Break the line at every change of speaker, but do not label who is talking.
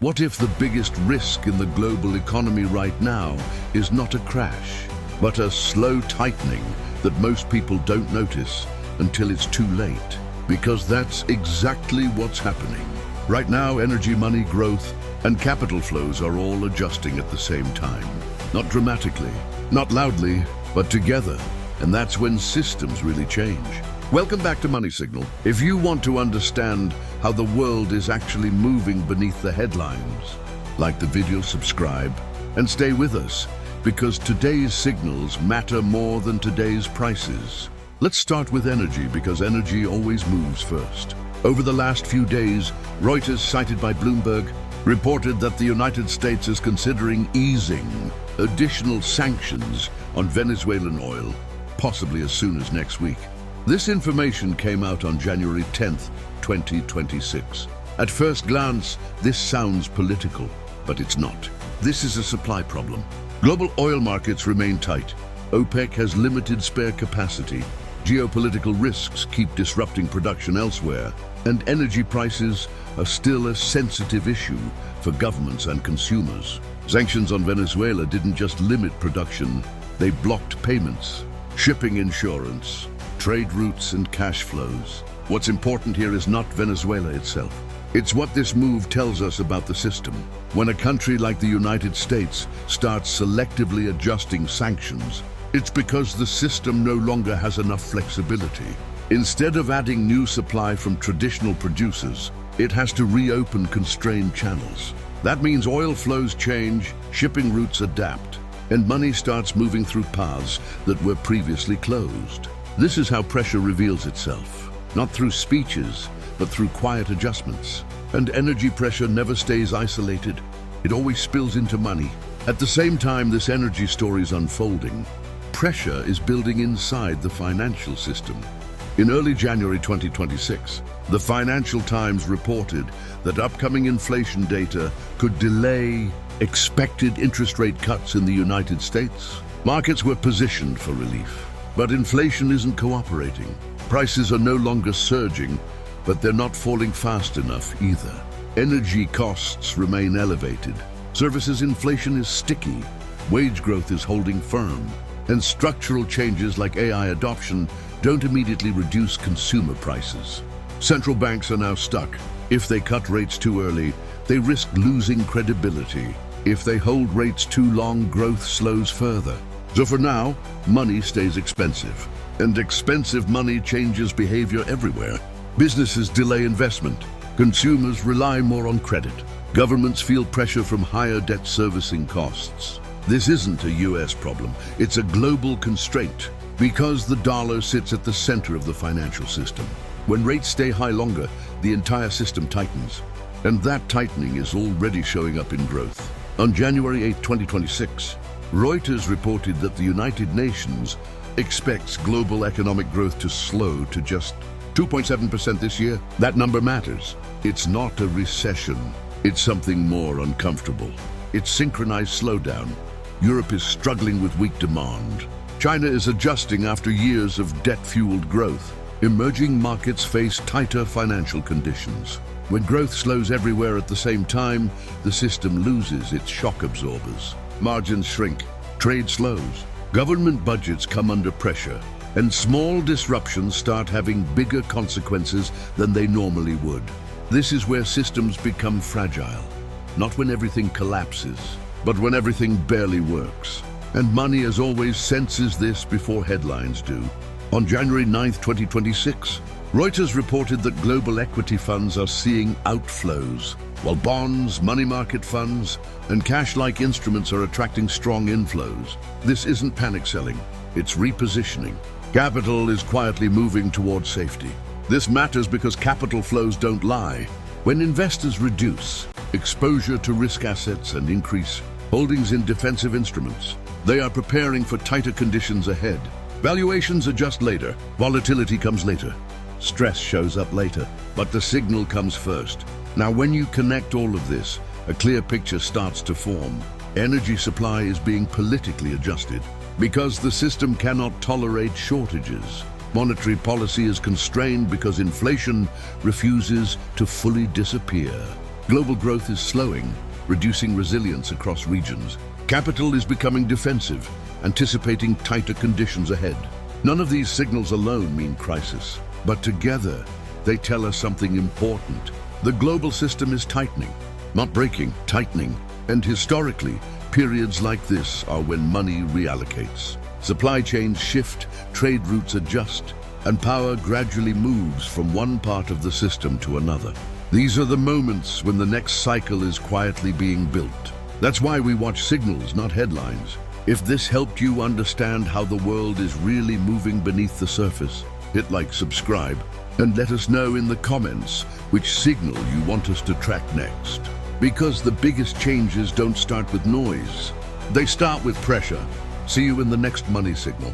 What if the biggest risk in the global economy right now is not a crash, but a slow tightening that most people don't notice until it's too late? Because that's exactly what's happening. Right now, energy, money, growth, and capital flows are all adjusting at the same time. Not dramatically, not loudly, but together. And that's when systems really change. Welcome back to Money Signal. If you want to understand how the world is actually moving beneath the headlines, like the video, subscribe, and stay with us, because today's signals matter more than today's prices. Let's start with energy, because energy always moves first. Over the last few days, Reuters, cited by Bloomberg, reported that the United States is considering easing additional sanctions on Venezuelan oil, possibly as soon as next week. This information came out on January 10th, 2026. At first glance, this sounds political, but it's not. This is a supply problem. Global oil markets remain tight. OPEC has limited spare capacity. Geopolitical risks keep disrupting production elsewhere, and energy prices are still a sensitive issue for governments and consumers. Sanctions on Venezuela didn't just limit production, they blocked payments, shipping insurance, trade routes, and cash flows. What's important here is not Venezuela itself. It's what this move tells us about the system. When a country like the United States starts selectively adjusting sanctions, it's because the system no longer has enough flexibility. Instead of adding new supply from traditional producers, it has to reopen constrained channels. That means oil flows change, shipping routes adapt, and money starts moving through paths that were previously closed. This is how pressure reveals itself, not through speeches, but through quiet adjustments. And energy pressure never stays isolated. It always spills into money. At the same time this energy story is unfolding, pressure is building inside the financial system. In early January 2026, the Financial Times reported that upcoming inflation data could delay expected interest rate cuts in the United States. Markets were positioned for relief. But inflation isn't cooperating. Prices are no longer surging, but they're not falling fast enough either. Energy costs remain elevated. Services inflation is sticky. Wage growth is holding firm. And structural changes like AI adoption don't immediately reduce consumer prices. Central banks are now stuck. If they cut rates too early, they risk losing credibility. If they hold rates too long, growth slows further. So for now, money stays expensive. And expensive money changes behavior everywhere. Businesses delay investment. Consumers rely more on credit. Governments feel pressure from higher debt servicing costs. This isn't a US problem, it's a global constraint, because the dollar sits at the center of the financial system. When rates stay high longer, the entire system tightens. And that tightening is already showing up in growth. On January 8, 2026, Reuters reported that the United Nations expects global economic growth to slow to just 2.7% this year. That number matters. It's not a recession. It's something more uncomfortable. It's synchronized slowdown. Europe is struggling with weak demand. China is adjusting after years of debt-fueled growth. Emerging markets face tighter financial conditions. When growth slows everywhere at the same time, the system loses its shock absorbers. Margins shrink, trade slows, government budgets come under pressure, and small disruptions start having bigger consequences than they normally would. This is where systems become fragile, not when everything collapses, but when everything barely works. And money, as always, senses this before headlines do. On January 9th, 2026, Reuters reported that global equity funds are seeing outflows, while bonds, money market funds, and cash-like instruments are attracting strong inflows. This isn't panic selling, it's repositioning. Capital is quietly moving towards safety. This matters because capital flows don't lie. When investors reduce exposure to risk assets and increase holdings in defensive instruments, they are preparing for tighter conditions ahead. Valuations adjust later, volatility comes later, stress shows up later, but the signal comes first. Now, when you connect all of this, a clear picture starts to form. Energy supply is being politically adjusted because the system cannot tolerate shortages. Monetary policy is constrained because inflation refuses to fully disappear. Global growth is slowing, reducing resilience across regions. Capital is becoming defensive, anticipating tighter conditions ahead. None of these signals alone mean crisis, but together they tell us something important. The global system is tightening, not breaking, tightening. And historically, periods like this are when money reallocates. Supply chains shift, trade routes adjust, and power gradually moves from one part of the system to another. These are the moments when the next cycle is quietly being built. That's why we watch signals, not headlines. If this helped you understand how the world is really moving beneath the surface, hit like, subscribe, and let us know in the comments which signal you want us to track next. Because the biggest changes don't start with noise. They start with pressure. See you in the next money signal.